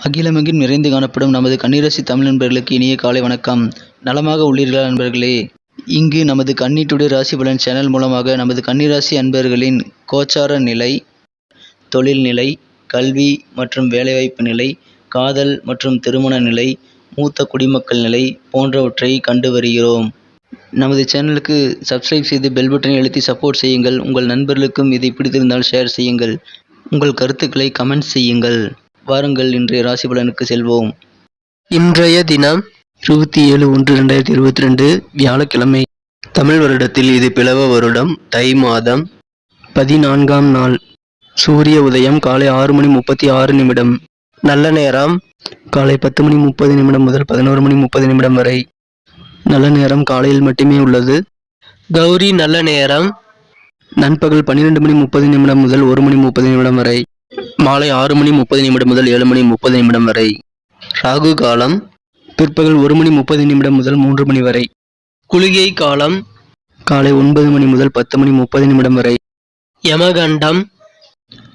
அகிலமெங்கும் நிறைந்து காணப்படும் நமது கன்னிராசி தமிழ் நண்பர்களுக்கு இனிய காலை வணக்கம். நலமாக உள்ளீர்களா நண்பர்களே? இங்கு நமது கன்னி டுடே ராசி பலன் சேனல் மூலமாக நமது கன்னிராசி அன்பர்களின் கோச்சார நிலை, தொழில் நிலை, கல்வி மற்றும் வேலைவாய்ப்பு நிலை, காதல் மற்றும் திருமண நிலை, மூத்த குடிமக்கள் நிலை போன்றவற்றை கண்டு வருகிறோம். நமது சேனலுக்கு சப்ஸ்கிரைப் செய்து பெல் பட்டனை அழுத்தி சப்போர்ட் செய்யுங்கள். உங்கள் நண்பர்களுக்கும் இதை பிடித்திருந்தால் ஷேர் செய்யுங்கள். உங்கள் கருத்துக்களை கமெண்ட் செய்யுங்கள். வாருங்கள் இன்றைய ராசி பலனுக்கு செல்வோம். இன்றைய தினம் 27/1/2022 வியாழக்கிழமை. தமிழ் வருடத்தில் இது பிளவ வருடம், தை மாதம் 14ஆம் நாள். சூரிய உதயம் காலை 6:36 நல்ல நேரம் காலை 10:30 முதல் 11:30 வரை. நல்ல நேரம் காலையில் மட்டுமே உள்ளது. கௌரி நல்ல நேரம் நண்பகல் 12:30 முதல் 1:30 வரை. மாலை 6:30 முதல் 7:30 வரை. ராகு காலம் பிற்பகல் 1:30 முதல் 3 மணி வரை. குளிகை காலம் காலை 9 மணி முதல் 10:30 வரை. யமகண்டம்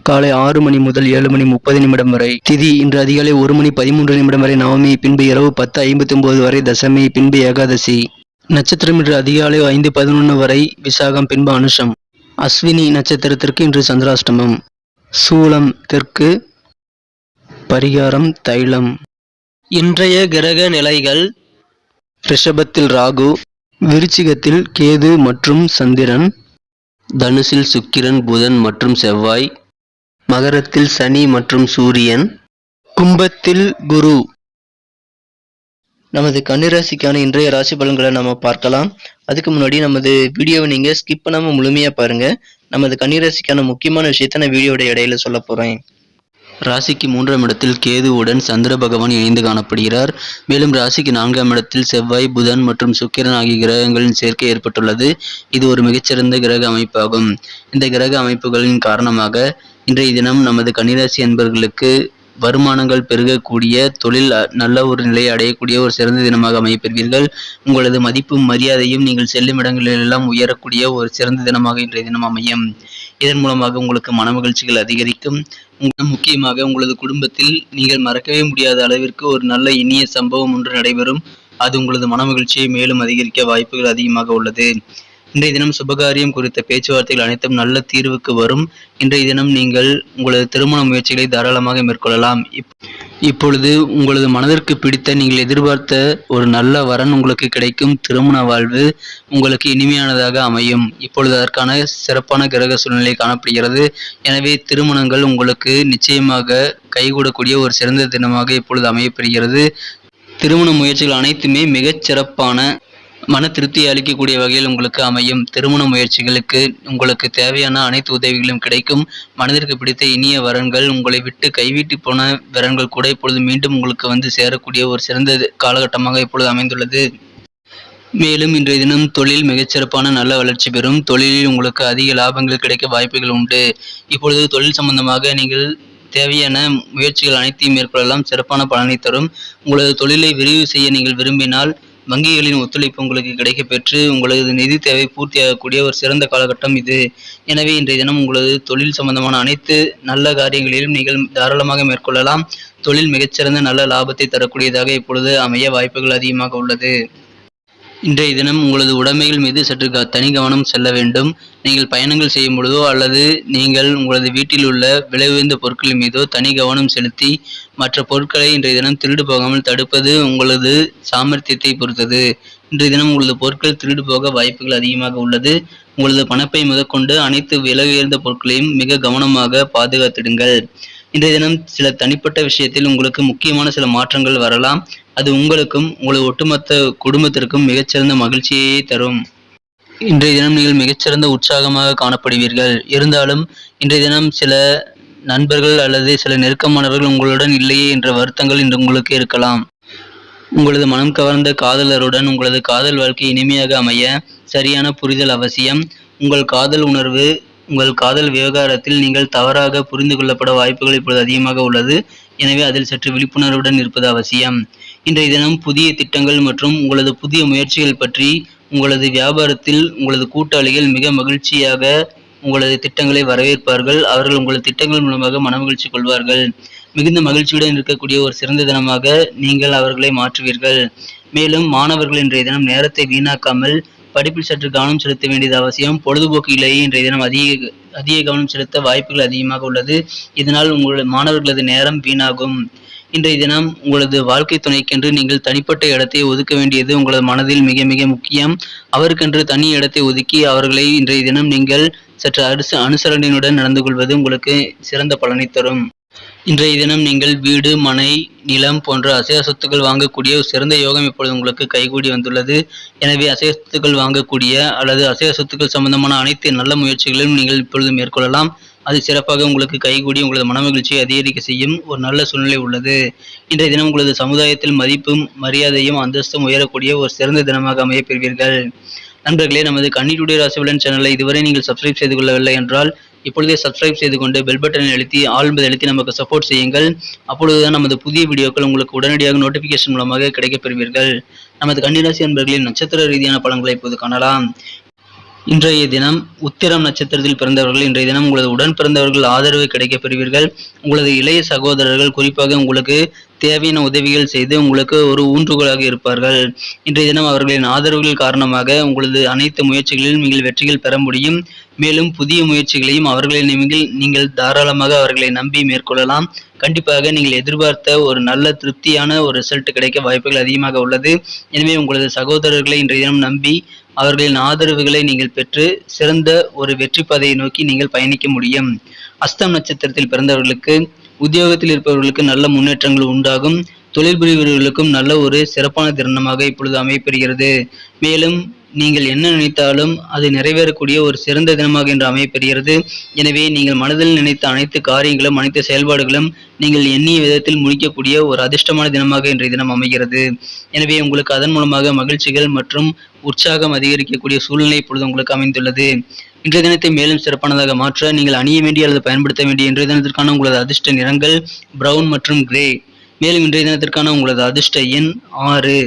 காலை 6 மணி முதல் 7:30 வரை. திதி இன்று அதிகாலை 1:13 வரை நவமி, பின்பு இரவு 10:59 வரை தசமி, பின்பு ஏகாதசி. நட்சத்திரம் இன்று அதிகாலை 5:11 வரை விசாகம், பின்பு அனுஷம். அஸ்வினி நட்சத்திரத்திற்கு இன்று சந்திராஷ்டமம். சூலம் தெற்கு, பரிகாரம் தைலம். இன்றைய கிரக நிலைகள்: ரிஷபத்தில் ராகு, விருச்சிகத்தில் கேது மற்றும் சந்திரன், தனுசில் சுக்கிரன், புதன் மற்றும் செவ்வாய், மகரத்தில் சனி மற்றும் சூரியன், கும்பத்தில் குரு. நமது கன்னிராசிக்கான இன்றைய ராசி பலன்களை நம்ம பார்க்கலாம். அதுக்கு முன்னாடி நமது வீடியோவை நீங்க ஸ்கிப் பண்ணாம முழுமையா பாருங்க. நமது கன்னிராசிக்கான முக்கியமான விஷயத்த நான் வீடியோட இடையில சொல்ல போறேன். ராசிக்கு 3ஆம் இடத்தில் கேதுவுடன் சந்திர பகவான் இணைந்து காணப்படுகிறார். மேலும் ராசிக்கு 4ஆம் இடத்தில் செவ்வாய், புதன் மற்றும் சுக்கிரன் ஆகிய கிரகங்களின் சேர்க்கை ஏற்பட்டுள்ளது. இது ஒரு மிகச்சிறந்த கிரக அமைப்பாகும். இந்த கிரக அமைப்புகளின் காரணமாக இன்றைய தினம் நமது கன்னிராசி அன்பர்களுக்கு வருமானங்கள் பெருகக்கூடிய, தொழில் நல்ல ஒரு நிலையை அடையக்கூடிய ஒரு சிறந்த தினமாக அமையப்பெறுவீர்கள். உங்களது மதிப்பும் மரியாதையும் நீங்கள் செல்லும் இடங்களிலெல்லாம் உயரக்கூடிய ஒரு சிறந்த தினமாக இன்றைய தினம் அமையும். இதன் மூலமாக உங்களுக்கு மன மகிழ்ச்சிகள் அதிகரிக்கும். முக்கியமாக உங்களது குடும்பத்தில் நீங்கள் மறக்கவே முடியாத அளவிற்கு ஒரு நல்ல இனிய சம்பவம் ஒன்று நடைபெறும். அது உங்களது மன மகிழ்ச்சியை மேலும் அதிகரிக்க வாய்ப்புகள் அதிகமாக உள்ளது. இன்றைய தினம் சுபகாரியம் குறித்த பேச்சுவார்த்தைகள் அனைத்தும் நல்ல தீர்வுக்கு வரும். இன்றைய தினம் நீங்கள் உங்களது திருமண முயற்சிகளை தாராளமாக மேற்கொள்ளலாம். இப்பொழுது உங்களது மனதிற்கு பிடித்த, நீங்கள் எதிர்பார்த்த ஒரு நல்ல வரன் உங்களுக்கு கிடைக்கும். திருமண வாழ்வு உங்களுக்கு இனிமையானதாக அமையும். இப்பொழுது அதற்கான சிறப்பான கிரக சூழ்நிலை காணப்படுகிறது. எனவே திருமணங்கள் உங்களுக்கு நிச்சயமாக கைகூடக்கூடிய ஒரு சிறந்த தினமாக இப்பொழுது அமையப்பெறுகிறது. திருமண முயற்சிகள் அனைத்துமே மிகச் சிறப்பான, மன திருப்தியை அளிக்கக்கூடிய வகையில் உங்களுக்கு அமையும். திருமண முயற்சிகளுக்கு உங்களுக்கு தேவையான அனைத்து உதவிகளும் கிடைக்கும். மனதிற்கு பிடித்த இனிய வரன்கள், உங்களை விட்டு கைவிட்டு போன வரன்கள் கூட இப்பொழுது மீண்டும் உங்களுக்கு வந்து சேரக்கூடிய ஒரு சிறந்த காலகட்டமாக இப்பொழுது அமைந்துள்ளது. மேலும் இன்றைய தினம் தொழில் மிகச்சிறப்பான நல்ல வளர்ச்சி பெறும். தொழிலில் உங்களுக்கு அதிக லாபங்கள் கிடைக்க வாய்ப்புகள் உண்டு. இப்பொழுது தொழில் சம்பந்தமாக நீங்கள் தேவையான முயற்சிகள் அனைத்தையும் மேற்கொள்ளலாம். சிறப்பான பலனை தரும். உங்களது தொழிலை விரிவு செய்ய நீங்கள் விரும்பினால் வங்கிகளின் ஒத்துழைப்பு உங்களுக்கு கிடைக்கப்பெற்று உங்களது நிதி தேவை பூர்த்தியாகக்கூடிய ஒரு சிறந்த காலகட்டம் இது. எனவே இன்றைய தினம் உங்களது தொழில் சம்பந்தமான அனைத்து நல்ல காரியங்களிலும் நீங்கள் தாராளமாக மேற்கொள்ளலாம். தொழில் மிகச்சிறந்த நல்ல லாபத்தை தரக்கூடியதாக இப்பொழுது அமைய வாய்ப்புகள் அதிகமாக உள்ளது. இன்றைய தினம் உங்களது உடைமைகள் மீது சற்று தனி கவனம் செல்ல வேண்டும். நீங்கள் பயணங்கள் செய்யும் பொழுதோ அல்லது நீங்கள் உங்களது வீட்டில் உள்ள விலை உயர்ந்த பொருட்கள் மீதோ தனி கவனம் செலுத்தி மற்ற பொருட்களை இன்றைய தினம் திருடு போகாமல் தடுப்பது உங்களது சாமர்த்தியத்தை பொறுத்தது. இன்றைய தினம் உங்களது பொருட்கள் திருடு போக வாய்ப்புகள் அதிகமாக உள்ளது. உங்களது பணப்பை முதற்கொண்டு அனைத்து விலை உயர்ந்த பொருட்களையும் மிக கவனமாக பாதுகாத்திடுங்கள். இன்றைய தினம் சில தனிப்பட்ட விஷயத்தில் உங்களுக்கு முக்கியமான சில மாற்றங்கள் வரலாம். அது உங்களுக்கும் உங்களது ஒட்டுமொத்த குடும்பத்திற்கும் மிகச்சிறந்த மகிழ்ச்சியை தரும். இன்றைய தினம் நீங்கள் மிகச்சிறந்த உற்சாகமாக காணப்படுவீர்கள். இருந்தாலும் இன்றைய தினம் சில நண்பர்கள் அல்லது சில நெருக்கமானவர்கள் உங்களுடன் இல்லையே என்ற வருத்தங்கள் இன்று உங்களுக்கு இருக்கலாம். உங்களது மனம் கவர்ந்த காதலருடன் உங்களது காதல் வாழ்க்கை இனிமையாக அமைய சரியான புரிதல் அவசியம். உங்கள் காதல் உணர்வு, உங்கள் காதல் விவகாரத்தில் நீங்கள் தவறாக புரிந்து கொள்ளப்பட வாய்ப்புகள் இப்பொழுது அதிகமாக உள்ளது. எனவே அதில் சற்று விழிப்புணர்வுடன் இருப்பது அவசியம். இன்றைய தினம் புதிய திட்டங்கள் மற்றும் உங்களது புதிய முயற்சிகள் பற்றி உங்களது வியாபாரத்தில் உங்களது கூட்டாளிகள் மிக மகிழ்ச்சியாக உங்களது திட்டங்களை வரவேற்பார்கள். அவர்கள் உங்களது திட்டங்கள் மூலமாக மனமகிழ்ச்சி கொள்வார்கள். மிகுந்த மகிழ்ச்சியுடன் இருக்கக்கூடிய ஒரு சிறந்த தினமாக நீங்கள் அவர்களை மாற்றுவீர்கள். மேலும் மாணவர்கள் இன்றைய தினம் நேரத்தை வீணாக்காமல் படிப்பில் சற்று கவனம் செலுத்த வேண்டியது அவசியம். பொழுதுபோக்கு இல்லையே இன்றைய தினம் அதிக கவனம் செலுத்த வாய்ப்புகள் அதிகமாக உள்ளது. இதனால் உங்கள் மாணவர்களது நேரம் வீணாகும். இன்றைய தினம் உங்களது வாழ்க்கை துணைக்கென்று நீங்கள் தனிப்பட்ட இடத்தை ஒதுக்க வேண்டியது உங்களது மனதில் மிக மிக முக்கியம். அவருக்கென்று தனி இடத்தை ஒதுக்கி அவர்களை இன்றைய தினம் நீங்கள் சற்று அனுசரணையுடன் நடந்து கொள்வது உங்களுக்கு சிறந்த பலனை தரும். இன்றைய தினம் நீங்கள் வீடு, மனை, நிலம் போன்ற அசையா சொத்துக்கள் வாங்கக்கூடிய ஒரு சிறந்த யோகம் இப்பொழுது உங்களுக்கு கைகூடி வந்துள்ளது. எனவே அசையா சொத்துக்கள் வாங்கக்கூடிய அல்லது அசையா சொத்துக்கள் சம்பந்தமான அனைத்து நல்ல முயற்சிகளையும் நீங்கள் இப்பொழுது மேற்கொள்ளலாம். அது சிறப்பாக உங்களுக்கு கைகூடி உங்களது மனமகிழ்ச்சியை அதிகரிக்க செய்யும் ஒரு நல்ல சூழ்நிலை உள்ளது. இன்றைய தினம் உங்களது சமுதாயத்தில் மதிப்பும் மரியாதையும் அந்தஸ்தும் உயரக்கூடிய ஒரு சிறந்த தினமாக அமையப் பெறுவீர்கள். நண்பர்களே, நமது கன்னி டுடே ராசி பலன் சேனலை இதுவரை நீங்கள் சப்ஸ்கிரைப் செய்து கொள்ளவில்லை என்றால் இப்பொழுதே சப்ஸ்கிரைப் செய்து கொண்டு பெல் பட்டனை அழுத்தி ஆல் என்பதை அழுத்தி நமக்கு சப்போர்ட் செய்யுங்கள். அப்பொழுதுதான் நமது புதிய வீடியோக்கள் உங்களுக்கு உடனடியாக நோட்டிபிகேஷன் மூலமாக கிடைக்கப் பெறுவீர்கள். நமது கன்னிராசி அன்பர்களின் நட்சத்திர ரீதியான பலன்களை இப்போது காணலாம். இன்றைய தினம் உத்திரம் நட்சத்திரத்தில் பிறந்தவர்கள் இன்றைய தினம் உங்களது உடன் பிறந்தவர்கள் ஆதரவு கிடைக்கப் பெறுவீர்கள். உங்களது இளைய சகோதரர்கள் குறிப்பாக உங்களுக்கு தேவையான உதவிகள் செய்து உங்களுக்கு ஒரு ஊன்றுகோலாக இருப்பார்கள். இன்றைய தினம் அவர்களின் ஆதரவுகள் காரணமாக உங்களது அனைத்து முயற்சிகளிலும் நீங்கள் வெற்றிகள் பெற முடியும். மேலும் புதிய முயற்சிகளையும் நீங்கள் தாராளமாக அவர்களை நம்பி மேற்கொள்ளலாம். கண்டிப்பாக நீங்கள் எதிர்பார்த்த ஒரு நல்ல திருப்தியான ஒரு ரிசல்ட் கிடைக்க வாய்ப்புகள் அதிகமாக உள்ளது. எனவே உங்களது சகோதரர்களை இன்றைய தினம் நம்பி அவர்களின் ஆதரவுகளை நீங்கள் பெற்று சிறந்த ஒரு வெற்றி பாதையை நோக்கி நீங்கள் பயணிக்க முடியும். அஸ்தம் நட்சத்திரத்தில் பிறந்தவர்களுக்கு உத்தியோகத்தில் இருப்பவர்களுக்கு நல்ல முன்னேற்றங்கள் உண்டாகும். தொழில் புரிபவர்களுக்கும் நல்ல ஒரு சிறப்பான தினமாக இப்பொழுது அமையப்பெறுகிறது. மேலும் நீங்கள் என்ன நினைத்தாலும் அது நிறைவேறக்கூடிய ஒரு சிறந்த தினமாக இன்று அமையப்பெறுகிறது. எனவே நீங்கள் மனதில் நினைத்த அனைத்து காரியங்களும் அனைத்து செயல்பாடுகளும் நீங்கள் எண்ணிய விதத்தில் முடிக்கக்கூடிய ஒரு அதிர்ஷ்டமான தினமாக இன்றைய தினம் அமைகிறது. எனவே உங்களுக்கு அதன் மூலமாக மகிழ்ச்சிகள் மற்றும் உற்சாகம் அதிகரிக்கக்கூடிய சூழ்நிலை இப்பொழுது உங்களுக்கு அமைந்துள்ளது. இன்றைய தினத்தை மேலும் சிறப்பானதாக மாற்ற நீங்கள் அணிய வேண்டிய அல்லது பயன்படுத்த வேண்டிய இன்றைய தினத்திற்கான உங்களது அதிர்ஷ்ட நிறங்கள் பிரவுன் மற்றும் கிரே. மேலும் இன்றைய தினத்திற்கான உங்களது அதிர்ஷ்ட எண் 6.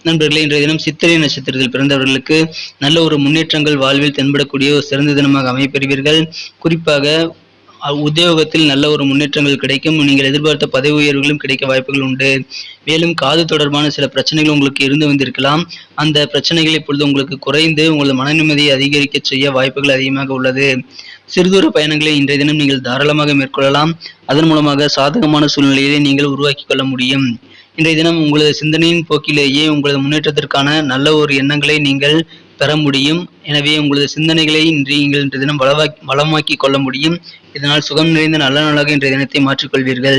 நண்பர்களே, இன்றைய தினம் சித்திரை நட்சத்திரத்தில் பிறந்தவர்களுக்கு நல்ல ஒரு முன்னேற்றங்கள் வாழ்வில் தென்படக்கூடிய ஒரு சிறந்த தினமாக அமையப்பெறுவீர்கள். குறிப்பாக உத்தியோகத்தில் நல்ல ஒரு முன்னேற்றங்கள் கிடைக்கும். நீங்கள் எதிர்பார்த்த பதவி உயர்வுகளும் கிடைக்க வாய்ப்புகள் உண்டு. மேலும் காது தொடர்பான சில பிரச்சனைகள் உங்களுக்கு இருந்து வந்திருக்கலாம். அந்த பிரச்சனைகள் இப்பொழுது உங்களுக்கு குறைந்து உங்களது மன நிம்மதியை அதிகரிக்க செய்ய வாய்ப்புகள் அதிகமாக உள்ளது. சிறுதூர பயணங்களை இன்றைய தினம் நீங்கள் தாராளமாக மேற்கொள்ளலாம். அதன் மூலமாக சாதகமான சூழ்நிலையை நீங்கள் உருவாக்கி கொள்ள முடியும். இன்றைய தினம் உங்களது சிந்தனையின் போக்கிலேயே உங்களது முன்னேற்றத்திற்கான நல்ல ஒரு எண்ணங்களை நீங்கள் பெற முடியும். எனவே உங்களது சிந்தனைகளை இன்றைய தினம் வளமாக்கி கொள்ள முடியும். இதனால் சுகம் நிறைந்த நல்ல நாளாக இன்றைய தினத்தை மாற்றிக்கொள்வீர்கள்.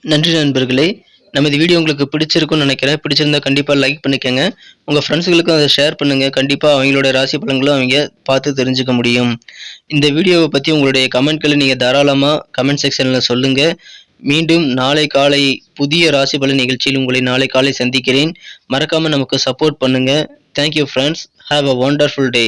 நன்றி நண்பர்களே. நமது வீடியோ உங்களுக்கு பிடிச்சிருக்கும்னு நினைக்கிறேன். பிடிச்சிருந்தா கண்டிப்பாக லைக் பண்ணிக்கோங்க. உங்கள் ஃப்ரெண்ட்ஸுகளுக்கும் அதை ஷேர் பண்ணுங்கள். கண்டிப்பாக அவங்களோட ராசி பலன்களும் அவங்க பார்த்து தெரிஞ்சுக்க முடியும். இந்த வீடியோவை பற்றி உங்களுடைய கமெண்ட்களை நீங்கள் தாராளமாக கமெண்ட் செக்ஷனில் சொல்லுங்கள். மீண்டும் நாளை காலை புதிய ராசி பலன் நிகழ்ச்சியில் உங்களை நாளை காலை சந்திக்கிறேன். மறக்காமல் நமக்கு சப்போர்ட் பண்ணுங்கள். Thank you friends. Have a wonderful day.